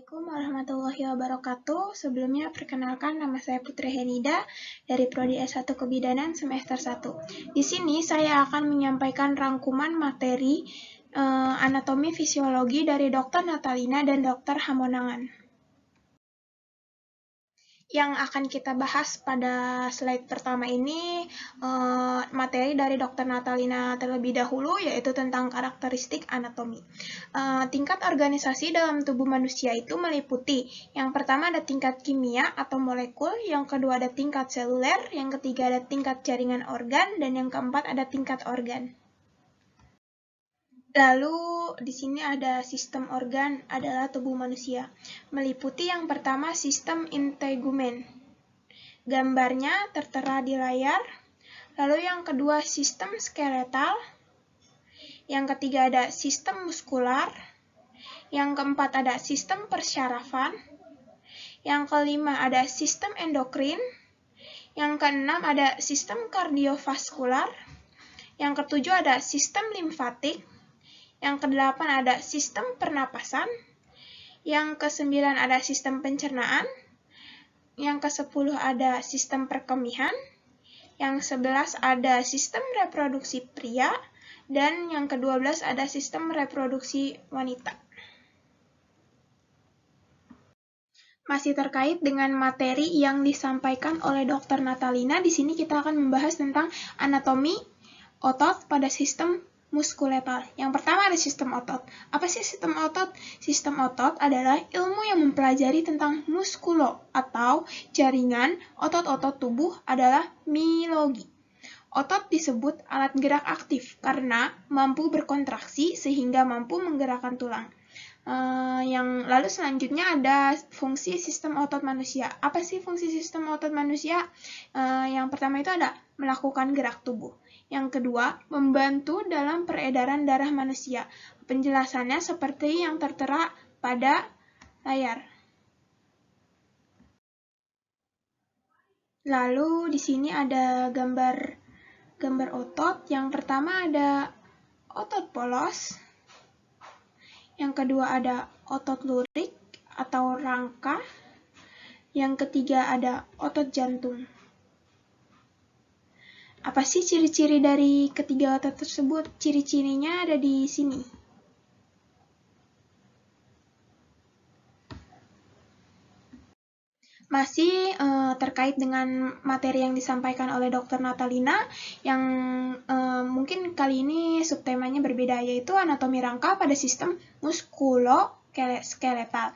Assalamualaikum warahmatullahi wabarakatuh. Sebelumnya perkenalkan, nama saya Putri Henida dari Prodi S1 Kebidanan semester 1. Di sini saya akan menyampaikan rangkuman materi anatomi fisiologi dari Dr. Natalina dan Dr. Hamonangan. Yang akan kita bahas pada slide pertama ini materi dari Dr. Natalina terlebih dahulu, yaitu tentang karakteristik anatomi. Tingkat organisasi dalam tubuh manusia itu meliputi, yang pertama ada tingkat kimia atau molekul, yang kedua ada tingkat seluler, yang ketiga ada tingkat jaringan organ, dan yang keempat ada tingkat organ. Lalu di sini ada sistem organ adalah tubuh manusia. Meliputi yang pertama sistem integumen. Gambarnya tertera di layar. Lalu yang kedua sistem skeletal. Yang ketiga ada sistem muskular. Yang keempat ada sistem persyarafan. Yang kelima ada sistem endokrin. Yang keenam ada sistem kardiovaskular. Yang ketujuh ada sistem limfatik. Yang kedelapan ada sistem pernapasan. Yang kesembilan ada sistem pencernaan. Yang kesepuluh ada sistem perkemihan. Yang 11 ada sistem reproduksi pria. Dan yang ke-12 ada sistem reproduksi wanita. Masih terkait dengan materi yang disampaikan oleh Dr. Natalina, di sini kita akan membahas tentang anatomi otot pada sistem muskuletal. Yang pertama ada sistem otot. Apa sih sistem otot? Sistem otot adalah ilmu yang mempelajari tentang muskulo atau jaringan otot-otot tubuh adalah miologi. Otot disebut alat gerak aktif karena mampu berkontraksi sehingga mampu menggerakkan tulang. Yang lalu selanjutnya ada fungsi sistem otot manusia. Apa sih fungsi sistem otot manusia? Yang pertama itu ada melakukan gerak tubuh. Yang kedua, membantu dalam peredaran darah manusia. Penjelasannya seperti yang tertera pada layar. Lalu di sini ada gambar otot. Yang pertama ada otot polos. Yang kedua ada otot lurik atau rangka. Yang ketiga ada otot jantung. Apa sih ciri-ciri dari ketiga otot tersebut? Ciri-cirinya ada di sini. Masih terkait dengan materi yang disampaikan oleh Dr. Natalina, yang mungkin kali ini subtemanya berbeda, yaitu anatomi rangka pada sistem muskuloskeletal.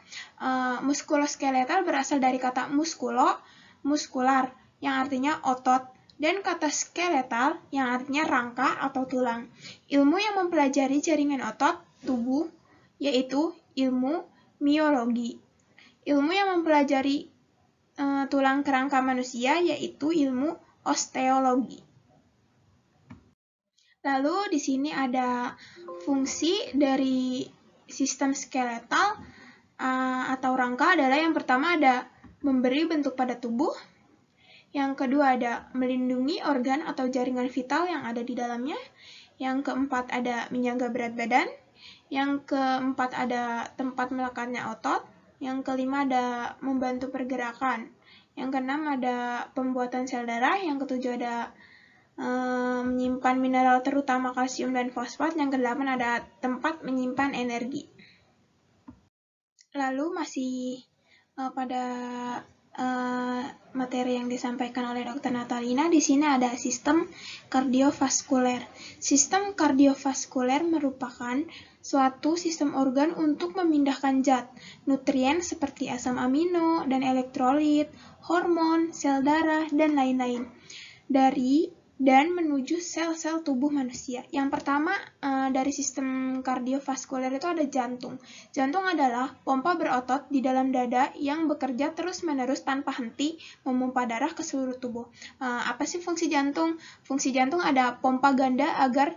Muskuloskeletal berasal dari kata muskular, yang artinya otot, dan kata skeletal yang artinya rangka atau tulang. Ilmu yang mempelajari jaringan otot tubuh yaitu ilmu miologi. Ilmu yang mempelajari tulang kerangka manusia yaitu ilmu osteologi. Lalu di sini ada fungsi dari sistem skeletal atau rangka adalah yang pertama ada memberi bentuk pada tubuh. Yang kedua ada melindungi organ atau jaringan vital yang ada di dalamnya. Yang keempat ada menjaga berat badan. Yang keempat ada tempat melekatnya otot. Yang kelima ada membantu pergerakan. Yang keenam ada pembuatan sel darah. Yang ketujuh ada menyimpan mineral terutama kalsium dan fosfat. Yang kedelapan ada tempat menyimpan energi. Lalu masih pada materi yang disampaikan oleh Dr. Natalina, di sini ada sistem kardiovaskuler. Sistem kardiovaskuler merupakan suatu sistem organ untuk memindahkan zat, nutrien seperti asam amino dan elektrolit, hormon, sel darah, dan lain-lain dari dan menuju sel-sel tubuh manusia. Yang pertama dari sistem kardiovaskuler itu ada jantung. Jantung adalah pompa berotot di dalam dada yang bekerja terus-menerus tanpa henti memompa darah ke seluruh tubuh. Apa sih fungsi jantung? Fungsi jantung ada pompa ganda agar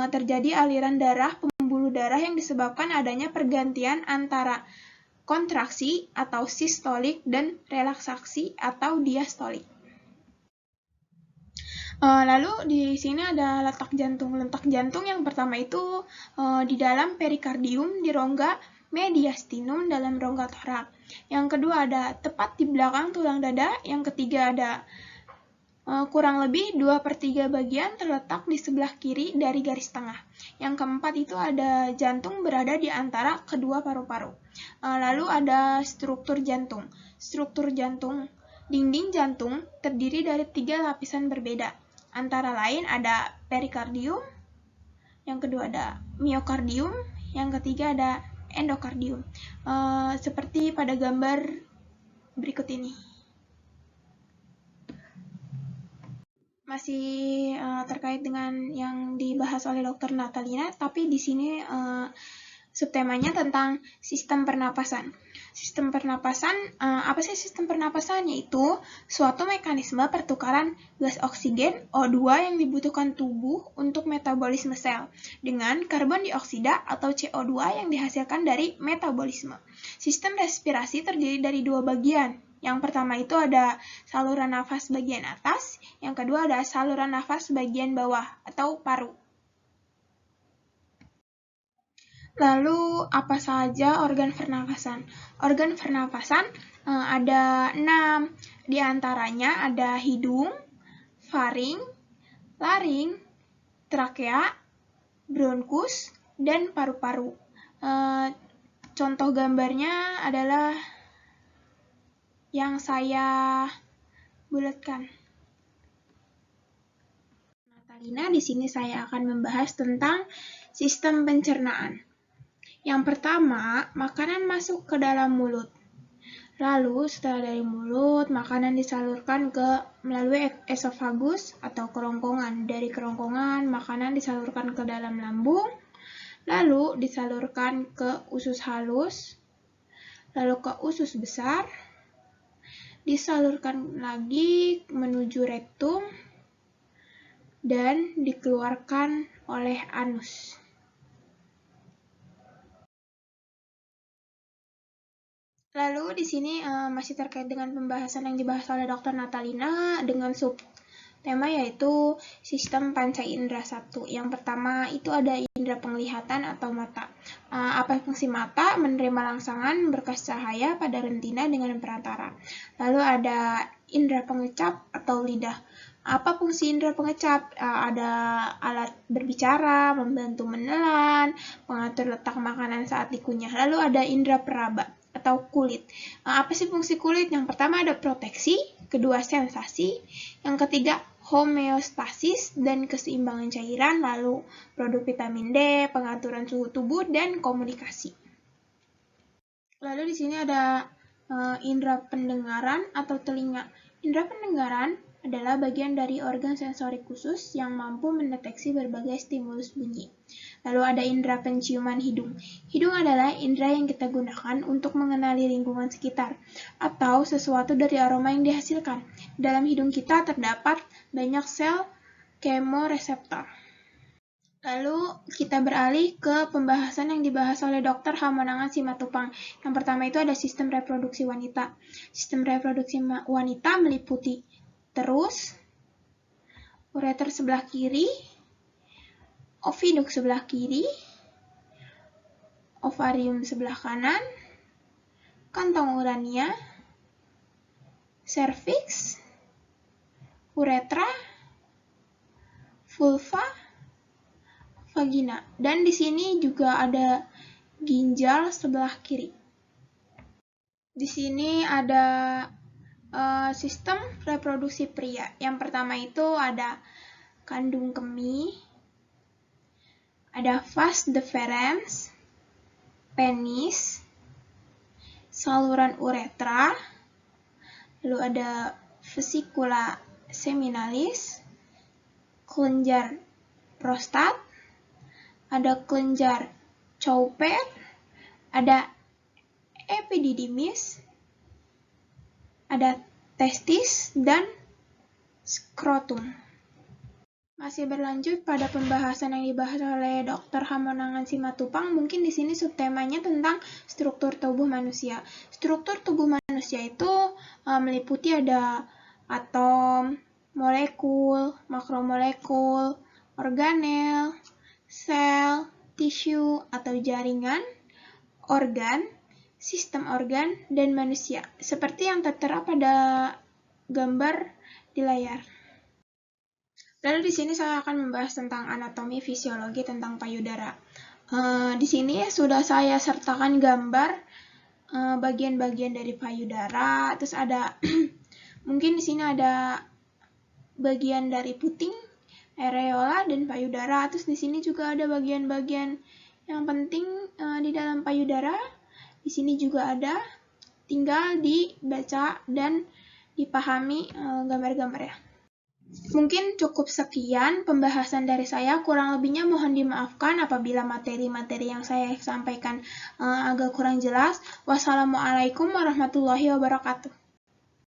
terjadi aliran darah pembuluh darah yang disebabkan adanya pergantian antara kontraksi atau sistolik dan relaksasi atau diastolik. Lalu di sini ada letak jantung. Letak jantung yang pertama itu di dalam perikardium di rongga mediastinum dalam rongga torak. Yang kedua ada tepat di belakang tulang dada. Yang ketiga ada kurang lebih 2/3 bagian terletak di sebelah kiri dari garis tengah. Yang keempat itu ada jantung berada di antara kedua paru-paru. Lalu ada struktur jantung. Struktur jantung, dinding jantung terdiri dari 3 lapisan berbeda. Antara lain ada perikardium, yang kedua ada miokardium, yang ketiga ada endokardium. Seperti pada gambar berikut ini. Masih terkait dengan yang dibahas oleh Dr. Natalina, tapi di sini subtemanya tentang sistem pernapasan. Sistem pernapasan, apa sih sistem pernapasan? Yaitu suatu mekanisme pertukaran gas oksigen O2 yang dibutuhkan tubuh untuk metabolisme sel dengan karbon dioksida atau CO2 yang dihasilkan dari metabolisme. Sistem respirasi terdiri dari 2 bagian. Yang pertama itu ada saluran nafas bagian atas, yang kedua ada saluran nafas bagian bawah atau paru. Lalu apa saja organ pernapasan? Organ pernapasan ada 6, di antaranya ada hidung, faring, laring, trakea, bronkus, dan paru-paru. Contoh gambarnya adalah yang saya bulatkan. Natalina, di sini saya akan membahas tentang sistem pencernaan. Yang pertama, makanan masuk ke dalam mulut. Lalu setelah dari mulut, makanan disalurkan melalui esofagus atau kerongkongan. Dari kerongkongan, makanan disalurkan ke dalam lambung, lalu disalurkan ke usus halus, lalu ke usus besar, disalurkan lagi menuju rektum, dan dikeluarkan oleh anus. Lalu di sini masih terkait dengan pembahasan yang dibahas oleh Dr. Natalina dengan subtema yaitu sistem panca indera 1. Yang pertama itu ada indera penglihatan atau mata. Apa fungsi mata? Menerima rangsangan berkas cahaya pada retina dengan perantara. Lalu ada indera pengecap atau lidah. Apa fungsi indera pengecap? Ada alat berbicara, membantu menelan, mengatur letak makanan saat dikunyah. Lalu ada indera peraba atau kulit. Apa sih fungsi kulit? Yang pertama ada proteksi, kedua sensasi, yang ketiga homeostasis dan keseimbangan cairan, lalu produk vitamin D, pengaturan suhu tubuh, dan komunikasi. Lalu di sini ada indera pendengaran atau telinga. Indera pendengaran adalah bagian dari organ sensorik khusus yang mampu mendeteksi berbagai stimulus bunyi. Lalu ada indera penciuman hidung. Hidung adalah indera yang kita gunakan untuk mengenali lingkungan sekitar atau sesuatu dari aroma yang dihasilkan. Dalam hidung kita terdapat banyak sel kemoreseptor. Lalu kita beralih ke pembahasan yang dibahas oleh Dr. Hamonangan Simatupang. Yang pertama itu ada sistem reproduksi wanita. Sistem reproduksi wanita meliputi terus, ureter sebelah kiri, oviduk sebelah kiri, ovarium sebelah kanan, kantong urania, serviks, uretra, vulva, vagina. Dan di sini juga ada ginjal sebelah kiri. Di sini ada sistem reproduksi pria. Yang pertama itu ada kandung kemih, ada vas deferens, penis, saluran uretra, lalu ada vesicula seminalis, kelenjar prostat, ada kelenjar Cowper, ada epididymis, ada testis, dan skrotum. Masih berlanjut pada pembahasan yang dibahas oleh Dr. Hamonangan Simatupang, mungkin di sini subtemanya tentang struktur tubuh manusia. Struktur tubuh manusia itu meliputi ada atom, molekul, makromolekul, organel, sel, tisu atau jaringan, organ, sistem organ, dan manusia, seperti yang tertera pada gambar di layar. Lalu di sini saya akan membahas tentang anatomi fisiologi tentang payudara. Di sini sudah saya sertakan gambar bagian-bagian dari payudara, terus ada mungkin di sini ada bagian dari puting, areola, dan payudara. Terus di sini juga ada bagian-bagian yang penting di dalam payudara. Di sini juga ada, tinggal dibaca dan dipahami gambar-gambarnya. Mungkin cukup sekian pembahasan dari saya, kurang lebihnya mohon dimaafkan apabila materi-materi yang saya sampaikan agak kurang jelas. Wassalamualaikum warahmatullahi wabarakatuh.